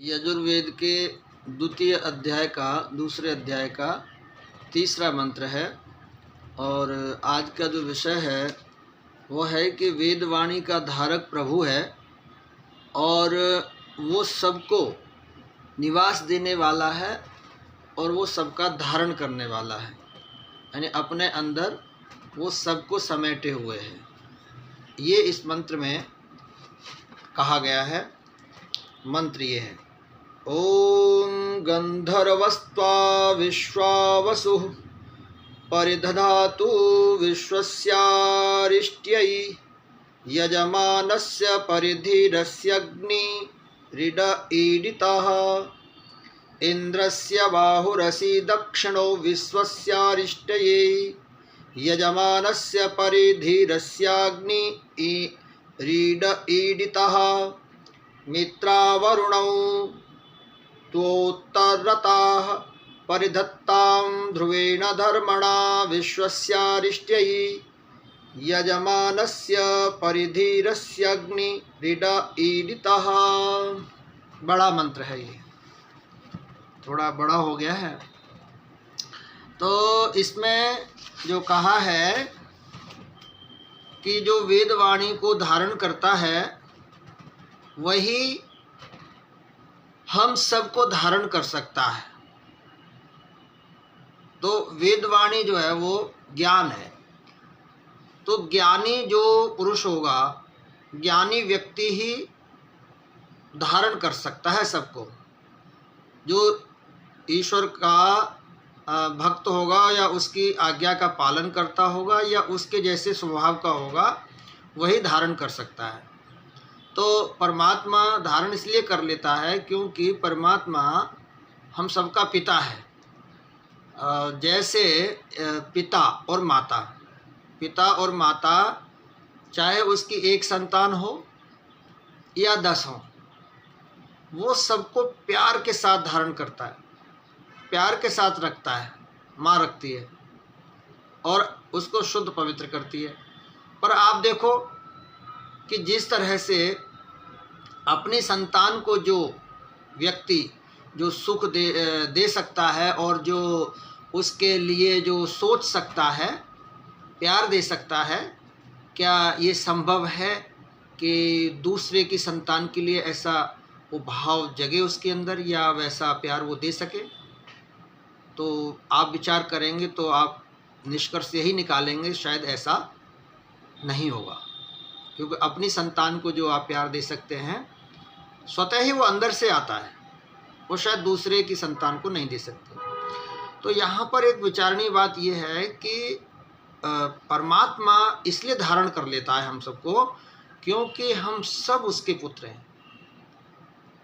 यजुर्वेद के द्वितीय अध्याय का दूसरे अध्याय का तीसरा मंत्र है। और आज का जो विषय है वो है कि वेदवाणी का धारक प्रभु है और वो सबको निवास देने वाला है और वो सबका धारण करने वाला है, यानी अपने अंदर वो सबको समेटे हुए है। ये इस मंत्र में कहा गया है। मंत्र ये है: ओम गंधर्वस्त्वा विश्वावसुः परिदधातु विश्वस्यारिष्ट्यै यजमानस्य परिधिरस्यग्निरिड ईडितः इंद्रस्य बाहुरसि दक्षिणो विश्वस्यारिष्टये यजमानस्य परिधिरस्याग्निरिड ईडितः मित्रावरुणौ त्वोत्तरताः परिधत्तां ध्रुवेण धर्मणा विश्वस्यारिष्ट्यै यजमानस्य परिधिरस्यग्निरिड ईडितः। बड़ा मंत्र है, ये थोड़ा बड़ा हो गया है। तो इसमें जो कहा है कि जो वेदवाणी को धारण करता है वही हम सबको धारण कर सकता है। तो वेदवाणी जो है वो ज्ञान है। तो ज्ञानी जो पुरुष होगा, ज्ञानी व्यक्ति ही धारण कर सकता है सबको। जो ईश्वर का भक्त होगा या उसकी आज्ञा का पालन करता होगा या उसके जैसे स्वभाव का होगा, वही धारण कर सकता है। तो परमात्मा धारण इसलिए कर लेता है क्योंकि परमात्मा हम सबका पिता है। जैसे पिता और माता चाहे उसकी एक संतान हो या 10 हो, वो सबको प्यार के साथ धारण करता है, प्यार के साथ रखता है। माँ रखती है और उसको शुद्ध पवित्र करती है। पर आप देखो कि जिस तरह से अपनी संतान को जो व्यक्ति जो सुख दे सकता है और जो उसके लिए जो सोच सकता है, प्यार दे सकता है, क्या ये संभव है कि दूसरे की संतान के लिए ऐसा वो भाव जगे उसके अंदर या वैसा प्यार वो दे सके? तो आप विचार करेंगे तो आप निष्कर्ष यही निकालेंगे, शायद ऐसा नहीं होगा। क्योंकि अपनी संतान को जो आप प्यार दे सकते हैं, स्वतः ही वो अंदर से आता है, वो शायद दूसरे की संतान को नहीं दे सकते। तो यहाँ पर एक विचारणीय बात ये है कि परमात्मा इसलिए धारण कर लेता है हम सबको क्योंकि हम सब उसके पुत्र हैं,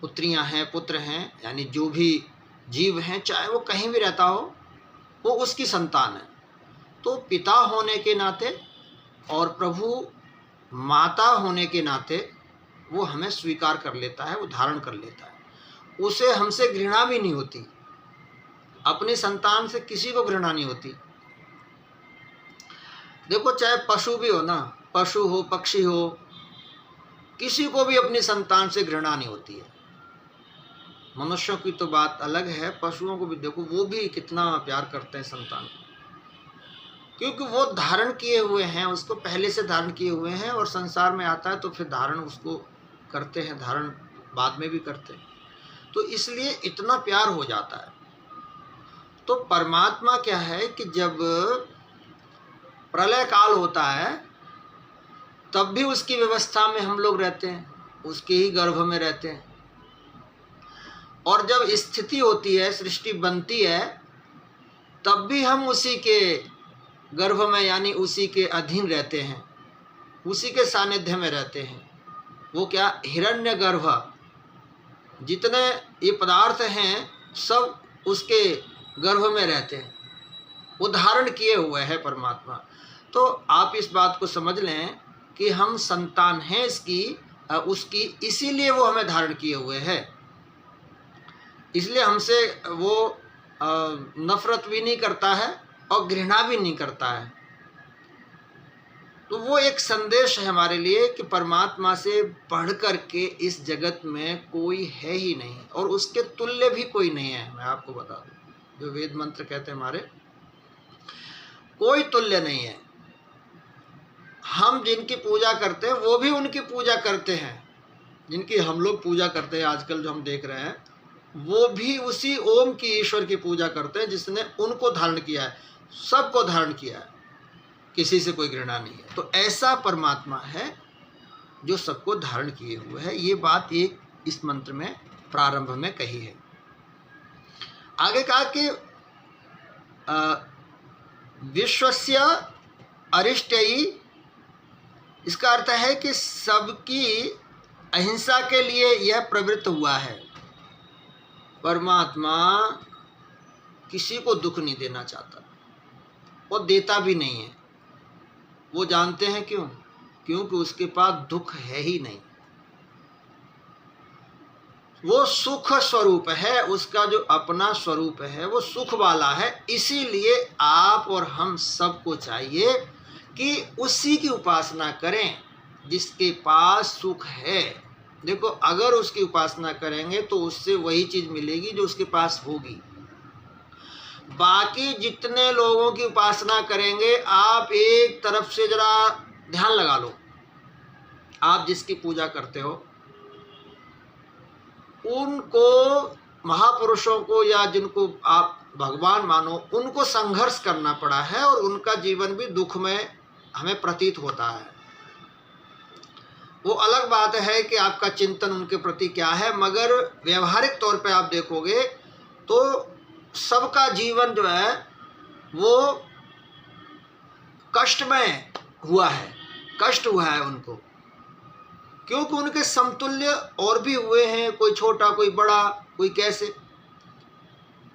पुत्रियाँ हैं, पुत्र हैं, यानी जो भी जीव हैं, चाहे वो कहीं भी रहता हो, वो उसकी संतान है। तो पिता होने के नाते और प्रभु माता होने के नाते वो हमें स्वीकार कर लेता है, वो धारण कर लेता है। उसे हमसे घृणा भी नहीं होती, अपनी संतान से किसी को घृणा नहीं होती। देखो, चाहे पशु भी हो ना, पशु हो, पक्षी हो, किसी को भी अपनी संतान से घृणा नहीं होती है। मनुष्यों की तो बात अलग है, पशुओं को भी देखो, वो भी कितना प्यार करते हैं संतान को, क्योंकि वो धारण किए हुए हैं, उसको पहले से धारण किए हुए हैं और संसार में आता है तो फिर धारण उसको करते हैं, धारण बाद में भी करते हैं। तो इसलिए इतना प्यार हो जाता है। तो परमात्मा क्या है कि जब प्रलय काल होता है तब भी उसकी व्यवस्था में हम लोग रहते हैं, उसके ही गर्भ में रहते हैं। और जब स्थिति होती है, सृष्टि बनती है, तब भी हम उसी के गर्भ में यानी उसी के अधीन रहते हैं, उसी के सानिध्य में रहते हैं। वो क्या, हिरण्यगर्भ, जितने ये पदार्थ हैं सब उसके गर्भ में रहते हैं, वो धारण किए हुए हैं परमात्मा। तो आप इस बात को समझ लें कि हम संतान हैं उसकी, इसीलिए वो हमें धारण किए हुए हैं। इसलिए हमसे वो नफरत भी नहीं करता है और घृणा भी नहीं करता है। तो वो एक संदेश है हमारे लिए कि परमात्मा से बढ़ कर के इस जगत में कोई है ही नहीं, और उसके तुल्य भी कोई नहीं है। मैं आपको बता दूं, जो वेद मंत्र कहते हैं हमारे, कोई तुल्य नहीं है। हम जिनकी पूजा करते हैं वो भी उनकी पूजा करते हैं, जिनकी हम लोग पूजा करते हैं आजकल जो हम देख रहे हैं, वो भी उसी ओम की ईश्वर की पूजा करते हैं जिसने उनको धारण किया है, सबको धारण किया है, किसी से कोई घृणा नहीं है। तो ऐसा परमात्मा है जो सबको धारण किए हुए है। ये बात एक इस मंत्र में प्रारंभ में कही है। आगे कहा कि विश्वस्य अरिष्टयी, इसका अर्थ है कि सबकी अहिंसा के लिए यह प्रवृत्त हुआ है। परमात्मा किसी को दुख नहीं देना चाहता, वो देता भी नहीं है। वो जानते हैं क्यों? क्योंकि उसके पास दुख है ही नहीं। वो सुख स्वरूप है, उसका जो अपना स्वरूप है वो सुख वाला है। इसीलिए आप और हम सबको चाहिए कि उसी की उपासना करें जिसके पास सुख है। देखो, अगर उसकी उपासना करेंगे तो उससे वही चीज़ मिलेगी जो उसके पास होगी। बाकी जितने लोगों की उपासना करेंगे, आप एक तरफ से जरा ध्यान लगा लो, आप जिसकी पूजा करते हो उनको, महापुरुषों को या जिनको आप भगवान मानो, उनको संघर्ष करना पड़ा है और उनका जीवन भी दुख में हमें प्रतीत होता है। वो अलग बात है कि आपका चिंतन उनके प्रति क्या है, मगर व्यवहारिक तौर पे आप देखोगे तो सबका जीवन जो है वो कष्टमय हुआ है, कष्ट हुआ है उनको, क्योंकि उनके समतुल्य और भी हुए हैं, कोई छोटा, कोई बड़ा, कोई कैसे,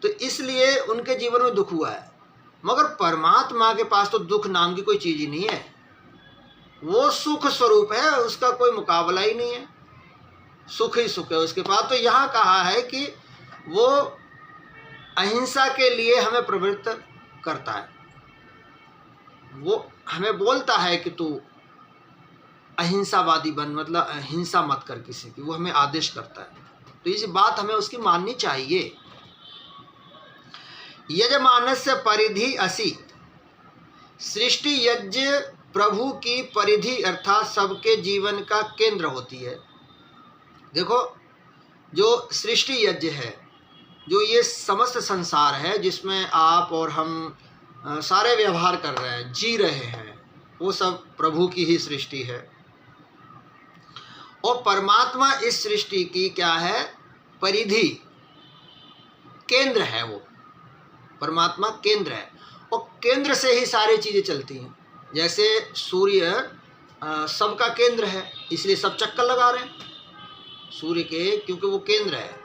तो इसलिए उनके जीवन में दुख हुआ है। मगर परमात्मा के पास तो दुख नाम की कोई चीज़ ही नहीं है। वो सुख स्वरूप है, उसका कोई मुकाबला ही नहीं है, सुख ही सुख है उसके पास। तो यहाँ कहा है कि वो अहिंसा के लिए हमें प्रवृत्त करता है। वो हमें बोलता है कि तू अहिंसावादी बन, मतलब हिंसा मत कर किसी की, वो हमें आदेश करता है। तो इस बात हमें उसकी माननी चाहिए। यजमानस्य परिधि असि, सृष्टि यज्ञ प्रभु की परिधि अर्थात सबके जीवन का केंद्र होती है। देखो, जो सृष्टि यज्ञ है, जो ये समस्त संसार है जिसमें आप और हम सारे व्यवहार कर रहे हैं, जी रहे हैं, वो सब प्रभु की ही सृष्टि है। और परमात्मा इस सृष्टि की क्या है? परिधि, केंद्र है। वो परमात्मा केंद्र है और केंद्र से ही सारी चीज़ें चलती हैं। जैसे सूर्य सबका केंद्र है, इसलिए सब चक्कर लगा रहे हैं सूर्य के, क्योंकि वो केंद्र है।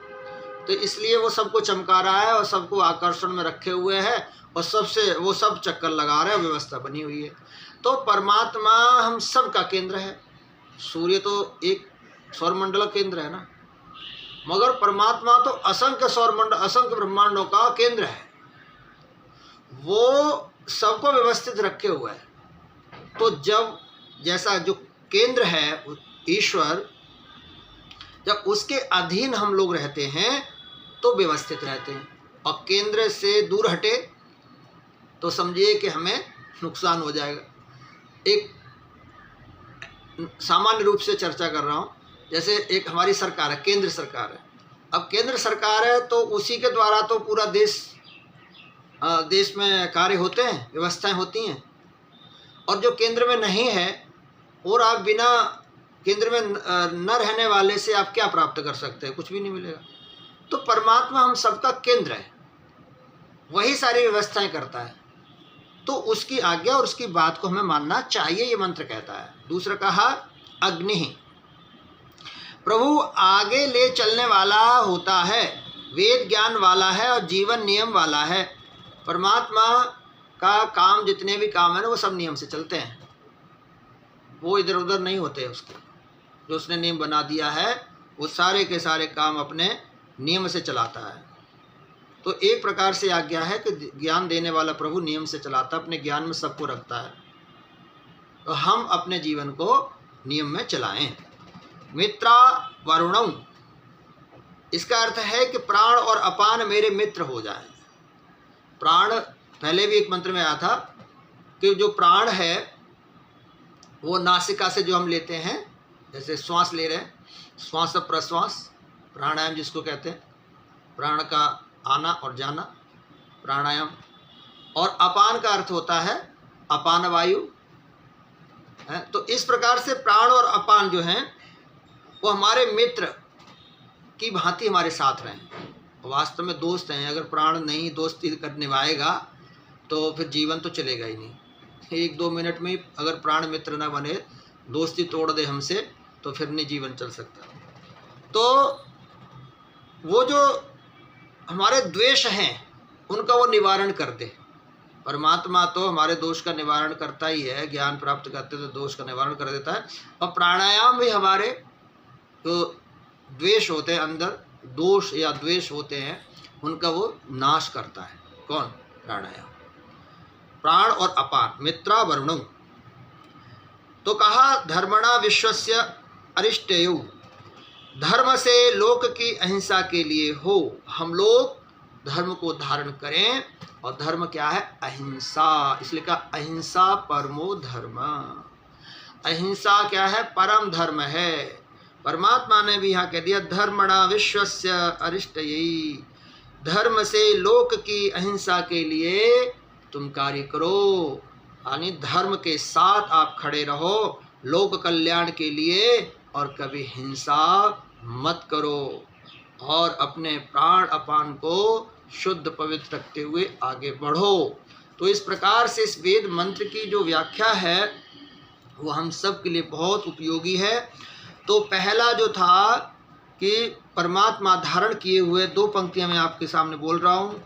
तो इसलिए वो सबको चमका रहा है और सबको आकर्षण में रखे हुए है और सबसे वो सब चक्कर लगा रहे हैं, व्यवस्था बनी हुई है। तो परमात्मा हम सब का केंद्र है। सूर्य तो एक सौरमंडल केंद्र है ना, मगर परमात्मा तो असंख्य सौरमंडल, असंख्य ब्रह्मांडों का केंद्र है। वो सबको व्यवस्थित रखे हुए है। तो जब जैसा जो केंद्र है ईश्वर, जब उसके अधीन हम लोग रहते हैं तो व्यवस्थित रहते हैं, और केंद्र से दूर हटे तो समझिए कि हमें नुकसान हो जाएगा। एक सामान्य रूप से चर्चा कर रहा हूँ, जैसे एक हमारी सरकार है, केंद्र सरकार है। अब केंद्र सरकार है तो उसी के द्वारा तो पूरा देश में कार्य होते हैं, व्यवस्थाएं होती हैं। और जो केंद्र में नहीं है, और आप बिना केंद्र में न रहने वाले से आप क्या प्राप्त कर सकते हैं? कुछ भी नहीं मिलेगा। तो परमात्मा हम सबका केंद्र है, वही सारी व्यवस्थाएं करता है। तो उसकी आज्ञा और उसकी बात को हमें मानना चाहिए, ये मंत्र कहता है। दूसरा कहा अग्नि, प्रभु आगे ले चलने वाला होता है, वेद ज्ञान वाला है और जीवन नियम वाला है। परमात्मा का काम, जितने भी काम है ना, वो सब नियम से चलते हैं, वो इधर उधर नहीं होते। उसके जो उसने नियम बना दिया है वो सारे के सारे काम अपने नियम से चलाता है। तो एक प्रकार से आज्ञा है कि ज्ञान देने वाला प्रभु नियम से चलाता है, अपने ज्ञान में सबको रखता है। तो हम अपने जीवन को नियम में चलाएं। मित्रा वरुणौ, इसका अर्थ है कि प्राण और अपान मेरे मित्र हो जाएं। प्राण पहले भी एक मंत्र में आया था कि जो प्राण है वो नासिका से जो हम लेते हैं, जैसे श्वास ले रहे हैं, श्वास प्रश्वास प्राणायाम जिसको कहते हैं, प्राण का आना और जाना प्राणायाम। और अपान का अर्थ होता है अपान वायु है। तो इस प्रकार से प्राण और अपान जो हैं वो हमारे मित्र की भांति हमारे साथ रहें। वास्तव में दोस्त हैं। अगर प्राण नहीं दोस्ती कर निभाएगा तो फिर जीवन तो चलेगा ही नहीं। 1-2 मिनट में अगर प्राण मित्र ना बने, दोस्ती तोड़ दे हमसे, तो फिर नहीं जीवन चल सकता। तो वो जो हमारे द्वेष हैं उनका वो निवारण कर दे। परमात्मा तो हमारे दोष का निवारण करता ही है, ज्ञान प्राप्त करते तो दोष का निवारण कर देता है। और प्राणायाम भी हमारे जो द्वेष होते हैं, अंदर दोष या द्वेष होते हैं, उनका वो नाश करता है। कौन? प्राणायाम। प्राण और अपान मित्रा वरुणौ। तो कहा धर्मणा विश्वस्य अरिष्टयौ, धर्म से लोक की अहिंसा के लिए हो। हम लोग धर्म को धारण करें, और धर्म क्या है? अहिंसा। इसलिए कहा अहिंसा परमो धर्म। अहिंसा क्या है? परम धर्म है। परमात्मा ने भी यहाँ कह दिया धर्मणा विश्वस्य अरिष्टयै, धर्म से लोक की अहिंसा के लिए तुम कार्य करो। यानी धर्म के साथ आप खड़े रहो लोक कल्याण के लिए, और कभी हिंसा मत करो, और अपने प्राण अपान को शुद्ध पवित्र रखते हुए आगे बढ़ो। तो इस प्रकार से इस वेद मंत्र की जो व्याख्या है वो हम सब के लिए बहुत उपयोगी है। तो पहला जो था कि परमात्मा धारण किए हुए, 2 पंक्तियां मैं आपके सामने बोल रहा हूँ।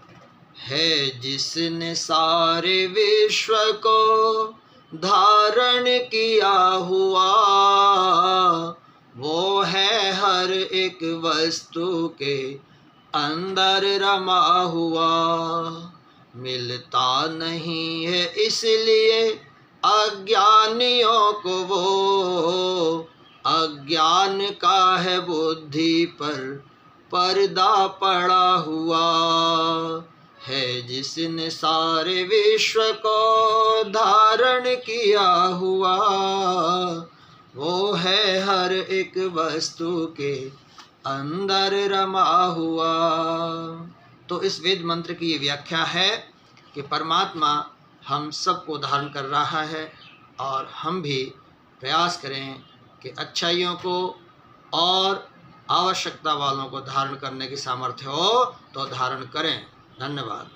है जिसने सारे विश्व को धारण किया हुआ, वो है हर एक वस्तु के अंदर रमा हुआ। मिलता नहीं है इसलिए अज्ञानियों को वो, अज्ञान का है बुद्धि पर पर्दा पड़ा हुआ। है जिसने सारे विश्व को धारण किया हुआ, वो है हर एक वस्तु के अंदर रमा हुआ। तो इस वेद मंत्र की ये व्याख्या है कि परमात्मा हम सबको धारण कर रहा है, और हम भी प्रयास करें कि अच्छाइयों को और आवश्यकता वालों को धारण करने की सामर्थ्य हो तो धारण करें। धन्यवाद।